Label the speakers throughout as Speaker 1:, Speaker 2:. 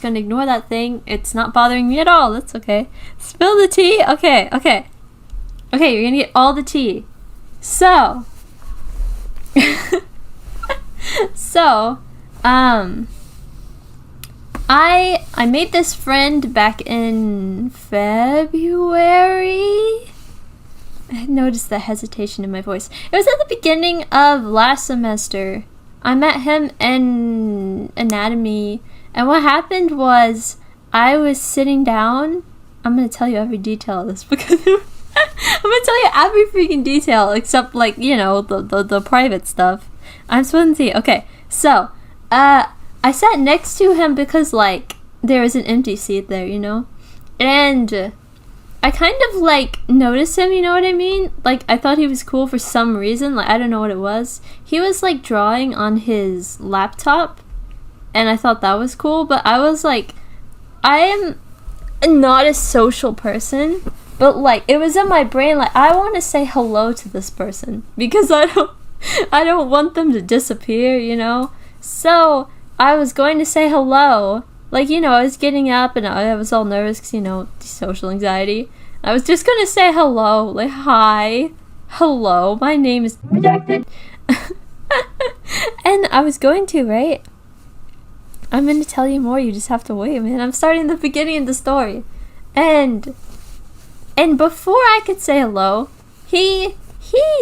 Speaker 1: gonna ignore that thing. It's not bothering me at all. That's okay. Spill the tea. Okay. You're gonna get all the tea. So, I made this friend back in February. I noticed the hesitation in my voice. It was at the beginning of last semester. I met him in anatomy, and what happened was I was sitting down. I'm gonna tell you every detail of this because I'm gonna tell you every freaking detail except, like, you know, the private stuff. I'm spilling tea. Okay, so I sat next to him because, like, there was an empty seat there, you know, and I kind of, like, noticed him, you know what I mean? Like, I thought he was cool for some reason. Like, I don't know what it was. He was, like, drawing on his laptop, and I thought that was cool, but I was like, I am not a social person, but, like, it was in my brain, like, I want to say hello to this person, because I don't want them to disappear, you know? So, I was going to say hello. Like, you know, I was getting up and I was all nervous because, you know, social anxiety. I was just gonna say hello, like, hi, hello, my name is Rejected. And I was going to, right? I'm gonna tell you more, you just have to wait, man. I'm starting the beginning of the story. And before I could say hello, he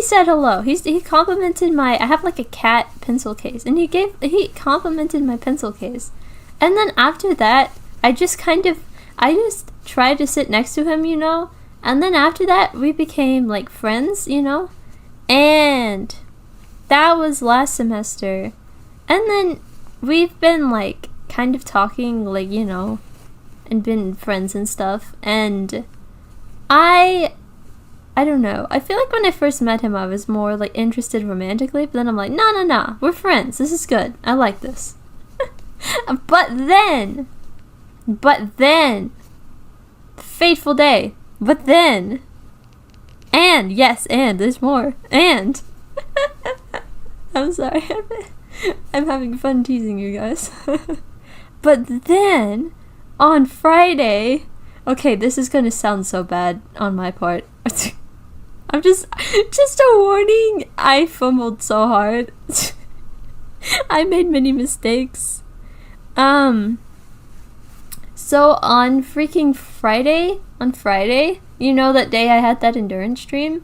Speaker 1: said hello. He complimented I have, like, a cat pencil case, and he complimented my pencil case. And then after that, I just tried to sit next to him, you know? And then after that, we became, like, friends, you know? And that was last semester. And then we've been, like, kind of talking, like, you know, and been friends and stuff. And I don't know. I feel like when I first met him, I was more, like, interested romantically. But then I'm like, no, we're friends. This is good. I like this. But then, fateful day, but then, and there's more, and, I'm sorry, I'm having fun teasing you guys, but then, on Friday, okay, this is gonna sound so bad on my part, I'm just a warning, I fumbled so hard, I made many mistakes. So on freaking Friday, you know, that day I had that endurance stream,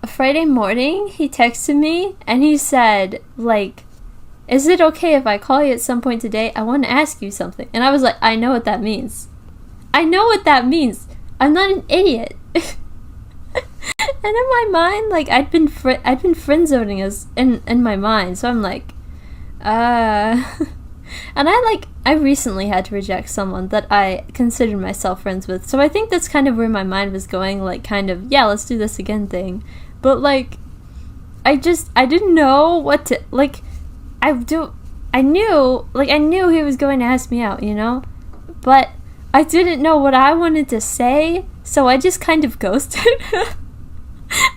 Speaker 1: Friday morning, he texted me and he said, like, is it okay if I call you at some point today? I want to ask you something. And I was like, I know what that means. I'm not an idiot. And in my mind, like, I'd been friend zoning us in my mind, so I'm like, and I recently had to reject someone that I considered myself friends with. So I think that's kind of where my mind was going, like, kind of, yeah, let's do this again thing. But, like, I didn't know what to, like, I knew he was going to ask me out, you know? But I didn't know what I wanted to say, so I just kind of ghosted.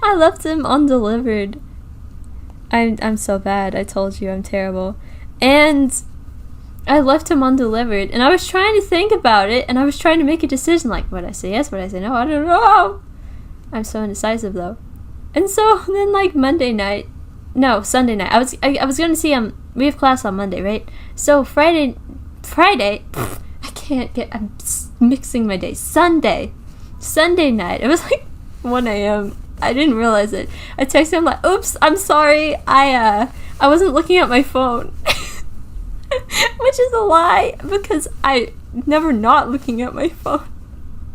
Speaker 1: I left him undelivered. I'm so bad. I told you I'm terrible. And I left him undelivered, and I was trying to think about it, and I was trying to make a decision, like, would I say yes, would I say no, I don't know. I'm so indecisive, though. And so, then, like, Sunday night, I was gonna see him, we have class on Monday, right? So, Friday, I'm mixing my days, Sunday night, it was, like, 1 a.m., I didn't realize it. I texted him, like, oops, I'm sorry, I wasn't looking at my phone. Which is a lie, because I never not looking at my phone.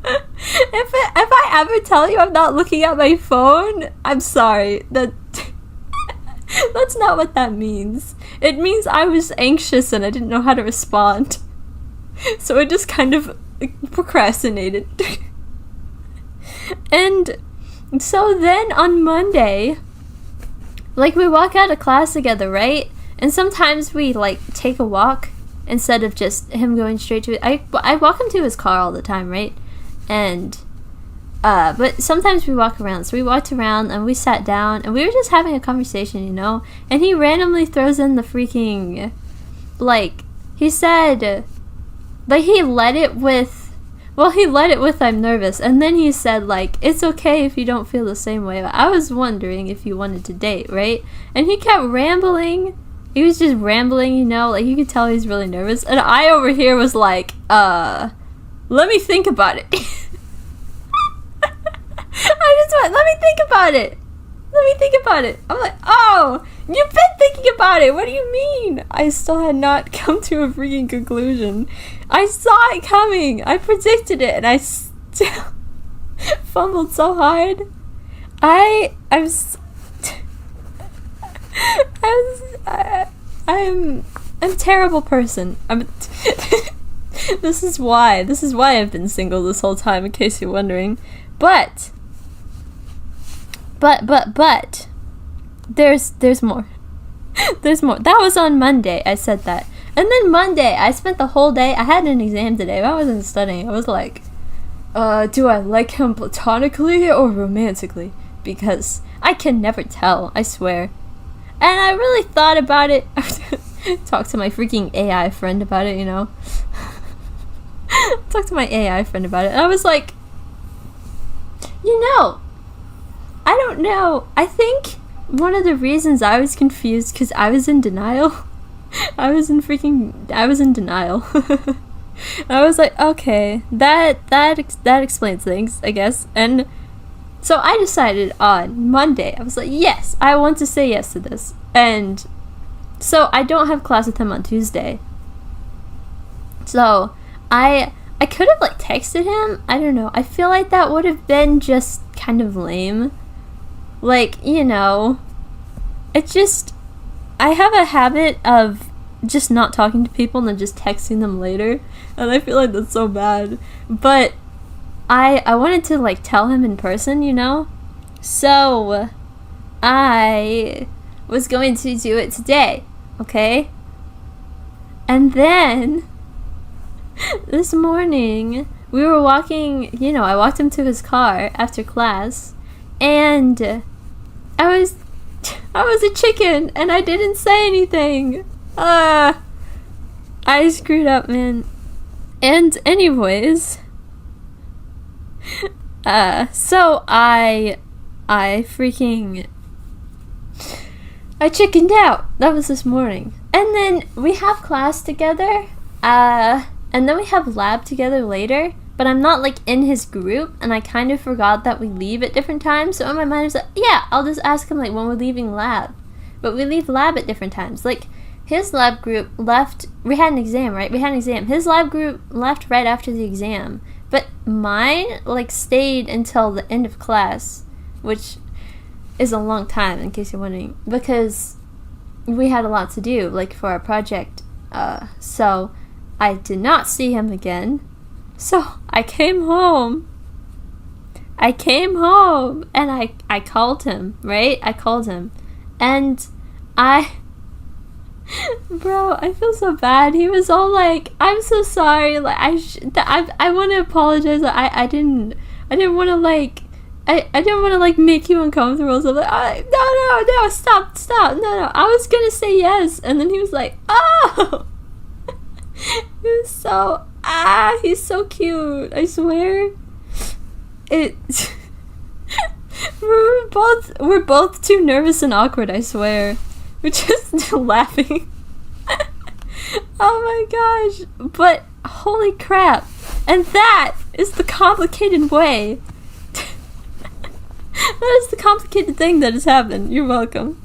Speaker 1: If I ever tell you I'm not looking at my phone, I'm sorry. That's not what that means. It means I was anxious and I didn't know how to respond. So I just kind of procrastinated. And so then on Monday, like, we walk out of class together, right? And sometimes we, like, take a walk instead of just him going straight to it. I walk him to his car all the time, right? And, but sometimes we walk around. So we walked around and we sat down and we were just having a conversation, you know? And he randomly throws in the freaking, like, he said, But he led it with I'm nervous, and then he said, like, it's okay if you don't feel the same way. I was wondering if you wanted to date, right? And he kept rambling. He was just rambling, you know, like, you could tell he's really nervous. And I over here was like, let me think about it. Let me think about it. Let me think about it. I'm like, oh, you've been thinking about it. What do you mean? I still had not come to a freaking conclusion. I saw it coming. I predicted it, and I still fumbled so hard. I'm a terrible person. This is why I've been single this whole time, in case you're wondering. But there's more. There's more. That was on Monday, I said that. And then Monday, I spent the whole day, I had an exam today, but I wasn't studying. I was like, do I like him platonically or romantically? Because I can never tell, I swear. And I really thought about it. Talked to my freaking AI friend about it, you know. Talked to my AI friend about it. And I was like, you know, I don't know. I think one of the reasons I was confused, because I was in denial. I was in denial. I was like, okay, that explains things, I guess. And so I decided on Monday, I was like, yes, I want to say yes to this. And so I don't have class with him on Tuesday. So I could have, like, texted him. I don't know. I feel like that would have been just kind of lame. Like, you know, it's just, I have a habit of just not talking to people and then just texting them later. And I feel like that's so bad. But I wanted to, like, tell him in person, you know? So I was going to do it today, okay? And then this morning, we were walking, you know, I walked him to his car after class, and I was a chicken, and I didn't say anything. I screwed up, man. And anyways, so I chickened out. That was this morning. And then we have class together, and then we have lab together later, but I'm not, like, in his group, and I kind of forgot that we leave at different times, so in my mind I was like, yeah, I'll just ask him, like, when we're leaving lab. But we leave lab at different times. Like, his lab group left, we had an exam, right? We had an exam. His lab group left right after the exam, but mine, like, stayed until the end of class, which is a long time, in case you're wondering, because we had a lot to do, like, for our project, so I did not see him again. So I came home, and I called him, right? I called him, and bro, I feel so bad. He was all like, I'm so sorry, like, I want to apologize. I didn't want to, like, I didn't want to, like, make you uncomfortable. So I'm like, no, stop, no, I was gonna say yes. And then he was like, oh. He was so, he's so cute, I swear. We're both too nervous and awkward, I swear. We're just laughing. Oh my gosh. But holy crap. And that is the complicated way. That is the complicated thing that has happened. You're welcome.